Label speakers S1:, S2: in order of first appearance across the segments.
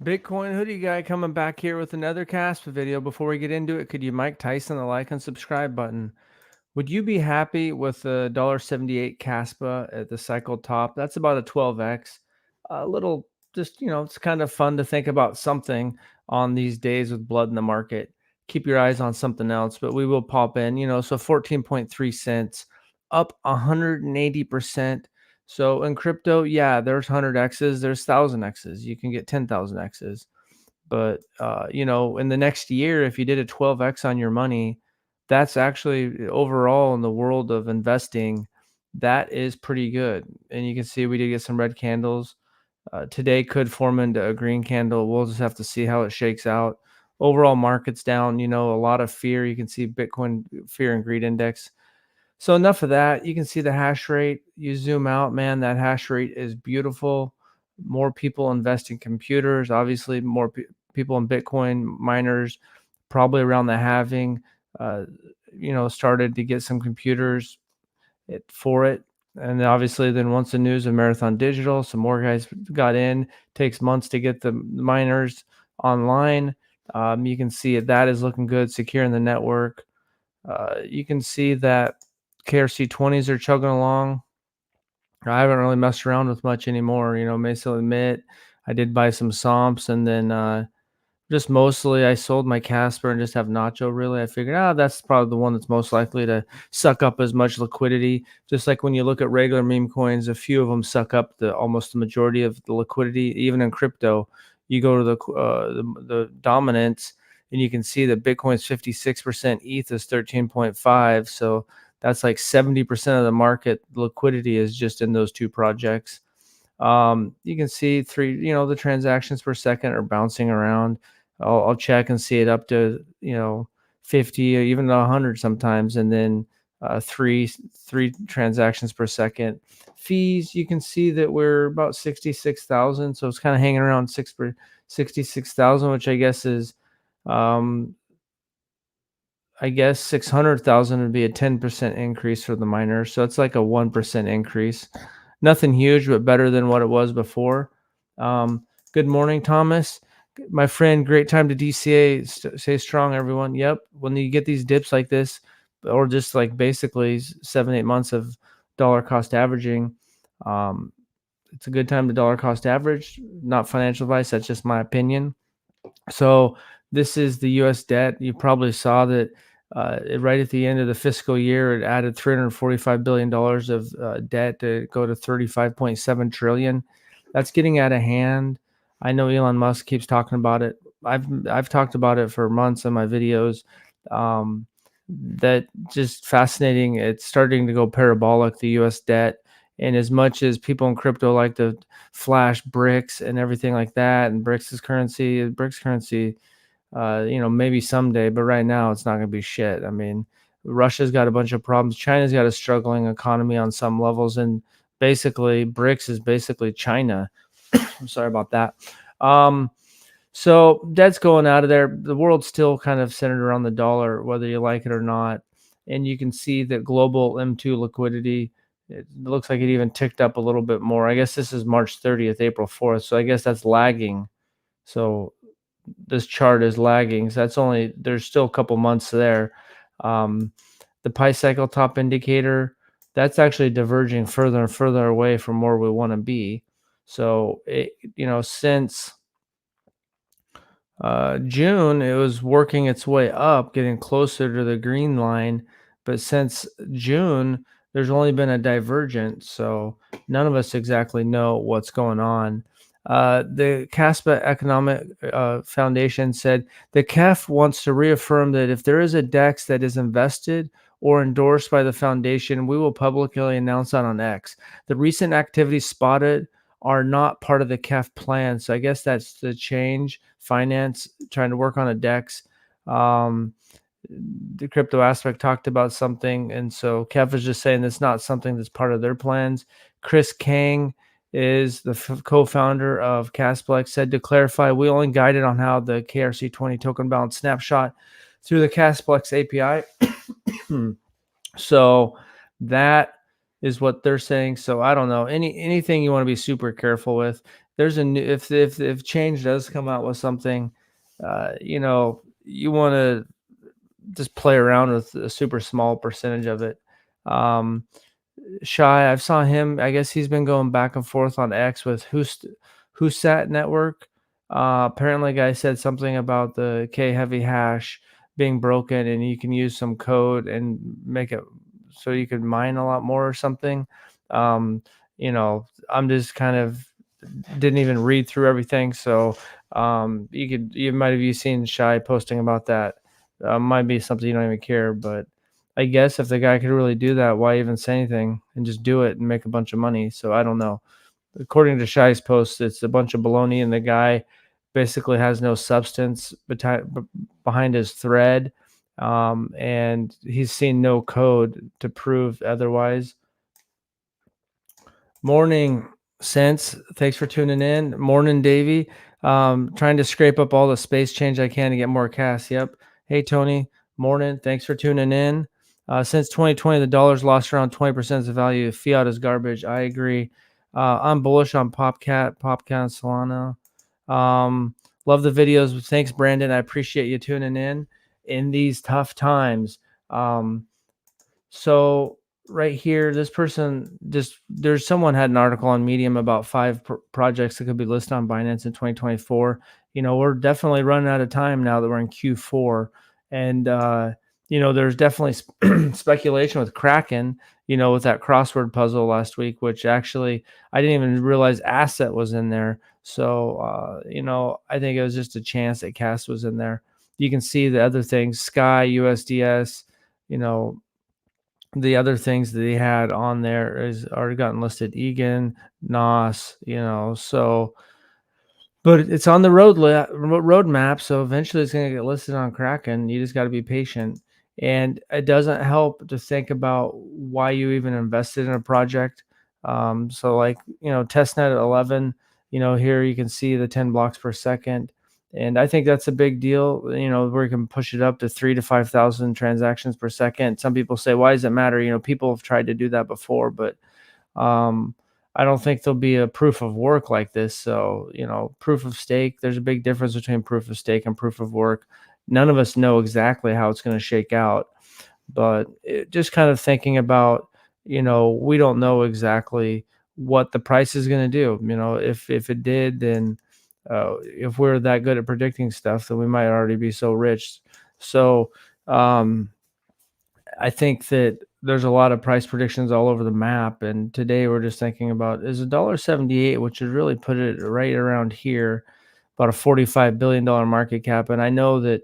S1: Bitcoin hoodie guy coming back here with another Kaspa video. Before we get into it, could you Mike Tyson the like and subscribe button? Would you be happy with the $1.78 Kaspa at the cycle top? That's about a 12x. A little, just, it's kind of fun to think about something on these days with blood in the market. Keep your eyes on something else, but we will pop in, so 14.3 cents, up 180%. So in crypto, yeah, there's 100 X's, there's 1,000 X's. You can get 10,000 X's. But, in the next year, if you did a 12x on your money, that's actually overall in the world of investing, that is pretty good. And you can see we did get some red candles. Today could form into a green candle. We'll just have to see how it shakes out. Overall market's down, a lot of fear. You can see Bitcoin fear and greed index. So enough of that. You can see the hash rate. You zoom out, man, that hash rate is beautiful. More people invest in computers, obviously more people in Bitcoin miners, probably around the halving, uh, started to get some computers for it. And obviously then once the news of Marathon Digital, some more guys got in. Takes months to get the miners online. You can see that is looking good, securing the network. You can see that KRC20s are chugging along. I haven't really messed around with much anymore. May still admit I did buy some Somps, and then just mostly I sold my Casper and just have Nacho. Really, I figured, that's probably the one that's most likely to suck up as much liquidity. Just like when you look at regular meme coins, a few of them suck up almost the majority of the liquidity. Even in crypto, you go to the dominance, and you can see that Bitcoin's 56%, ETH is 13.5. So that's like 70% of the market liquidity is just in those two projects. You can see the transactions per second are bouncing around. I'll check and see it up to 50 or even 100 sometimes, and then three transactions per second. Fees, you can see that we're about 66,000, so it's kind of hanging around 66,000, which I guess is 600,000 would be a 10% increase for the miners. So it's like a 1% increase. Nothing huge, but better than what it was before. Good morning, Thomas. My friend, great time to DCA. Stay strong, everyone. Yep. When you get these dips like this, or just like basically 7-8 months of dollar cost averaging, it's a good time to dollar cost average. Not financial advice. That's just my opinion. So this is the U.S. debt. You probably saw that right at the end of the fiscal year, it added $345 billion of debt to go to 35.7 trillion. That's getting out of hand. I know Elon Musk keeps talking about it. I've talked about it for months in my videos. That just fascinating. It's starting to go parabolic, the U.S. debt. And as much as people in crypto like to flash bricks and everything like that, and bricks currency, maybe someday, but right now it's not going to be shit. I mean, Russia's got a bunch of problems. China's got a struggling economy on some levels, and basically BRICS is basically China. I'm sorry about that. So debt's going out of there. The world's still kind of centered around the dollar, whether you like it or not. And you can see that global M2 liquidity, it looks like it even ticked up a little bit more. I guess this is March 30th, April 4th. So I guess that's lagging. So this chart is lagging. So there's still a couple months there. The Pi cycle top indicator, that's actually diverging further and further away from where we want to be. So, since June, it was working its way up, getting closer to the green line. But since June, there's only been a divergence. So none of us exactly know what's going on. The Kaspa Economic Foundation said the KEF wants to reaffirm that if there is a DEX that is invested or endorsed by the foundation, we will publicly announce that on X. The recent activities spotted are not part of the KEF plan. So I guess that's the change. Finance trying to work on a DEX. The crypto aspect talked about something, and so KEF is just saying it's not something that's part of their plans. Chris Kang is the co-founder of Casplex, said to clarify, we only guided on how the KRC20 token balance snapshot through the Casplex API. So that is what they're saying. So I don't know, anything you want to be super careful with. there's a new if change does come out with something, you want to just play around with a super small percentage of it. Um, Shy, I've saw him. I guess he's been going back and forth on X with who sat network. Apparently, guy said something about the K heavy hash being broken, and you can use some code and make it so you could mine a lot more or something. I'm just kind of didn't even read through everything, so you might have you seen Shy posting about that. Might be something you don't even care, but I guess if the guy could really do that, why even say anything and just do it and make a bunch of money? So I don't know. According to Shy's post, it's a bunch of baloney, and the guy basically has no substance behind his thread, and he's seen no code to prove otherwise. Morning, Sense. Thanks for tuning in. Morning, Davey. Trying to scrape up all the space change I can to get more cash. Yep. Hey, Tony. Morning. Thanks for tuning in. Since 2020, the dollar's lost around 20% of the value. Fiat is garbage. I agree. I'm bullish on Popcat, and Solana. Love the videos. Thanks, Brandon. I appreciate you tuning in these tough times. So right here, this person there's someone had an article on Medium about five projects that could be listed on Binance in 2024. We're definitely running out of time now that we're in Q4, and there's definitely speculation with Kraken. With that crossword puzzle last week, which actually I didn't even realize Asset was in there. So I think it was just a chance that Cast was in there. You can see the other things, Sky, USDS. You know, the other things that he had on there is already gotten listed. Egan, Nos, so but it's on the roadmap, so eventually it's going to get listed on Kraken. You just got to be patient, and it doesn't help to think about why you even invested in a project. So like testnet at 11. Here you can see the 10 blocks per second, and I think that's a big deal. Where you can push it up to 3 to 5,000 transactions per second. Some people say, why does it matter? People have tried to do that before, but um, I don't think there'll be a proof of work like this. So, proof of stake, there's a big difference between proof of stake and proof of work. None of us know exactly how it's going to shake out, but just kind of thinking about, we don't know exactly what the price is going to do. If it did, then if we're that good at predicting stuff, then we might already be so rich. So, I think that there's a lot of price predictions all over the map, and today we're just thinking about is $1.78, which would really put it right around here, about a $45 billion market cap. And I know that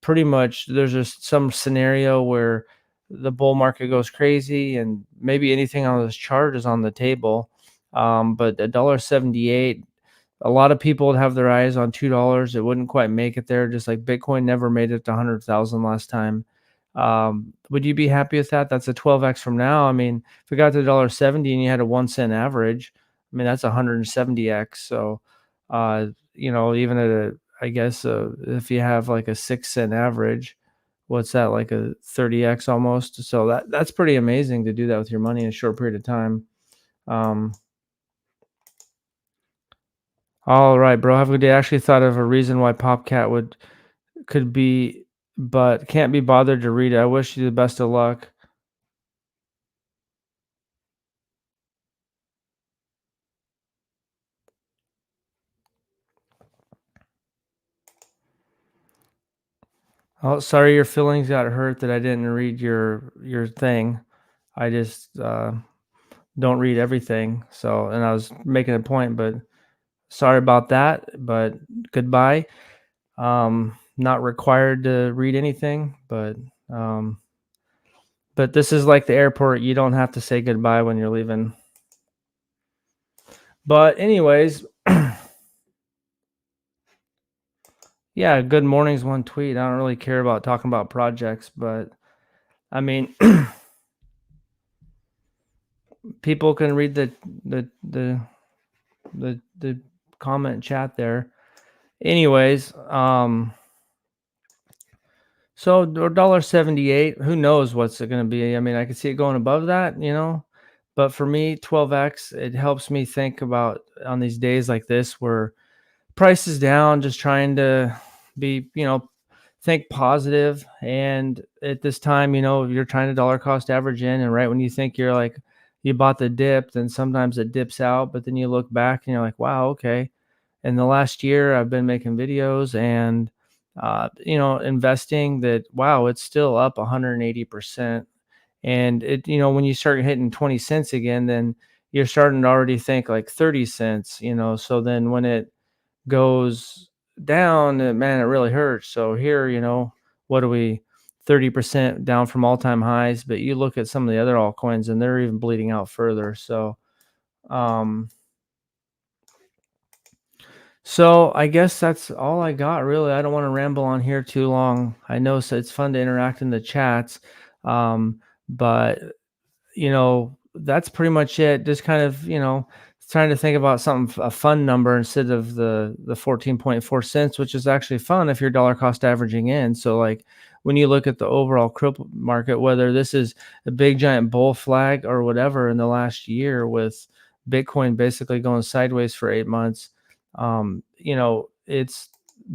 S1: pretty much there's just some scenario where the bull market goes crazy, and maybe anything on this chart is on the table. But $1.78, a lot of people would have their eyes on $2. It wouldn't quite make it there, just like Bitcoin never made it to 100,000 last time. Would you be happy with that? That's a 12x from now. I mean, if we got to $1.70 and you had a 1 cent average, I mean, that's 170x. So, even at I guess, if you have like a 6 cent average, what's that, like a 30x almost? So that's pretty amazing to do that with your money in a short period of time. Um, all right, bro. Have a good day. I actually thought of a reason why Popcat could be, but can't be bothered to read it. I wish you the best of luck. Oh, sorry your feelings got hurt that I didn't read your thing. I just don't read everything. So, and I was making a point, but sorry about that. But goodbye. Not required to read anything, but this is like the airport. You don't have to say goodbye when you're leaving. But anyways, yeah, good morning's one tweet. I don't really care about talking about projects, but I mean, people can read the comment chat there. Anyways, so $1.78. Who knows what's it going to be? I mean, I can see it going above that, But for me, 12x, it helps me think about on these days like this where price is down, just trying to be, think positive. And at this time, you're trying to dollar cost average in, and right when you think you're like, you bought the dip, then sometimes it dips out, but then you look back and you're like, wow, okay. In the last year, I've been making videos and, investing that, wow, it's still up 180%. And when you start hitting 20 cents again, then you're starting to already think like 30 cents, so then when it goes down, man, it really hurts. So here, what are we, 30% down from all-time highs, but you look at some of the other altcoins and they're even bleeding out further. Um, so I guess that's all I got really. I don't want to ramble on here too long. I know it's fun to interact in the chats. But that's pretty much it. Just kind of, trying to think about something, a fun number instead of the 14.4 cents, which is actually fun if you're dollar cost averaging in. So like when you look at the overall crypto market, whether this is a big giant bull flag or whatever in the last year with Bitcoin basically going sideways for 8 months, it's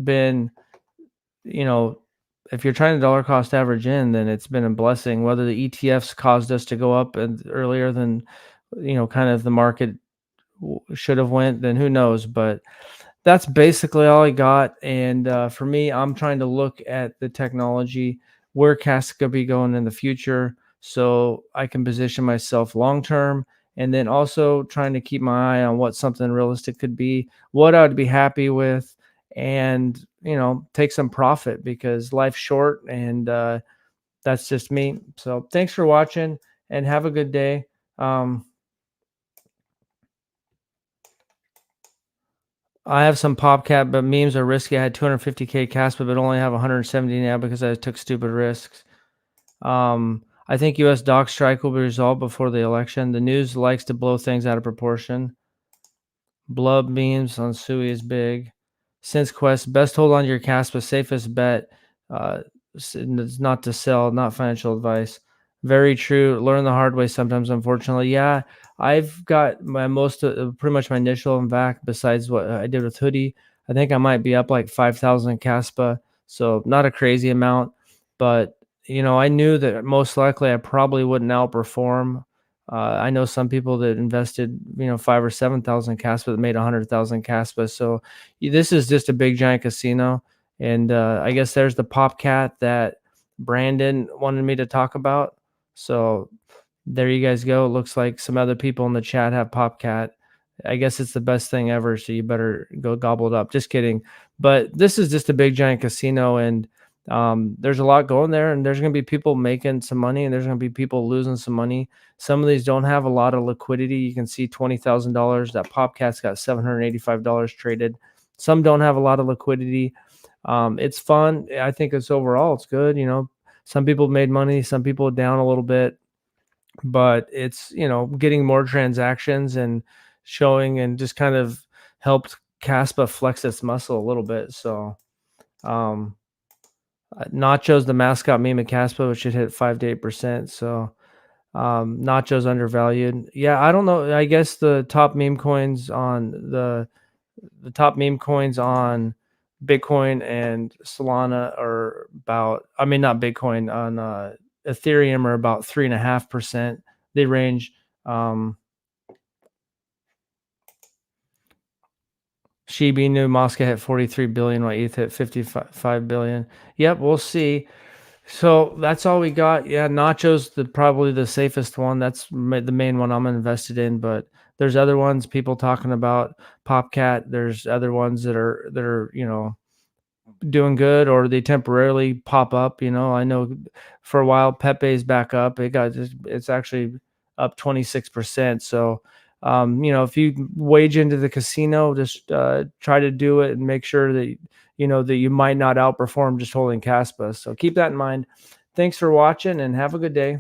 S1: been, you know, if you're trying to dollar cost average in, then it's been a blessing. Whether the ETFs caused us to go up and earlier than, kind of the market should have went, then who knows? But that's basically all I got. And for me, I'm trying to look at the technology, where Cas could be going in the future, so I can position myself long term. And then also trying to keep my eye on what something realistic could be, what I'd be happy with, and take some profit because life's short. And that's just me. So thanks for watching and have a good day. Um, I have some PopCap, but memes are risky. I had 250K Kaspa, but only have 170 now because I took stupid risks. I think U.S. doc strike will be resolved before the election. The news likes to blow things out of proportion. Blub memes on Sui is big. Since Quest, best hold on to your Caspa, safest bet. Uh, it's not to sell, not financial advice. Very true. Learn the hard way sometimes, unfortunately. Yeah, I've got my pretty much my initial and back besides what I did with Hoodie. I think I might be up like 5,000 Caspa. So not a crazy amount, but I knew that most likely I probably wouldn't outperform. I know some people that invested, 5 or 7,000 Caspa that made 100,000 Caspa. So this is just a big giant casino. And I guess there's the Pop Cat that Brandon wanted me to talk about. So there you guys go. It looks like some other people in the chat have Pop Cat. I guess it's the best thing ever. So you better go gobble it up. Just kidding. But this is just a big giant casino. And there's a lot going there. And there's going to be people making some money and there's going to be people losing some money. Some of these don't have a lot of liquidity. You can see $20,000. That Popcat's got $785 traded. Some don't have a lot of liquidity. It's fun. I think it's overall it's good. Some people made money, some people down a little bit, but it's getting more transactions and showing and just kind of helped Caspa flex its muscle a little bit. So um, Nacho's the mascot meme of Caspa, which should hit 5 to 8%. So Nacho's undervalued. Yeah, I don't know. I guess the top meme coins on the top meme coins on Bitcoin and Solana are about, I mean, not Bitcoin, on Ethereum are about 3.5%. They range. Um, Shiba Inu, Moscow hit 43 billion, while ETH hit 55 billion. Yep, we'll see. So that's all we got. Yeah, Nacho's probably the safest one. That's the main one I'm invested in. But there's other ones people talking about Popcat. There's other ones that are doing good, or they temporarily pop up. I know for a while Pepe's back up. It's actually up 26%. So if you wage into the casino, just try to do it and make sure that that you might not outperform just holding Caspa. So keep that in mind. Thanks for watching and have a good day.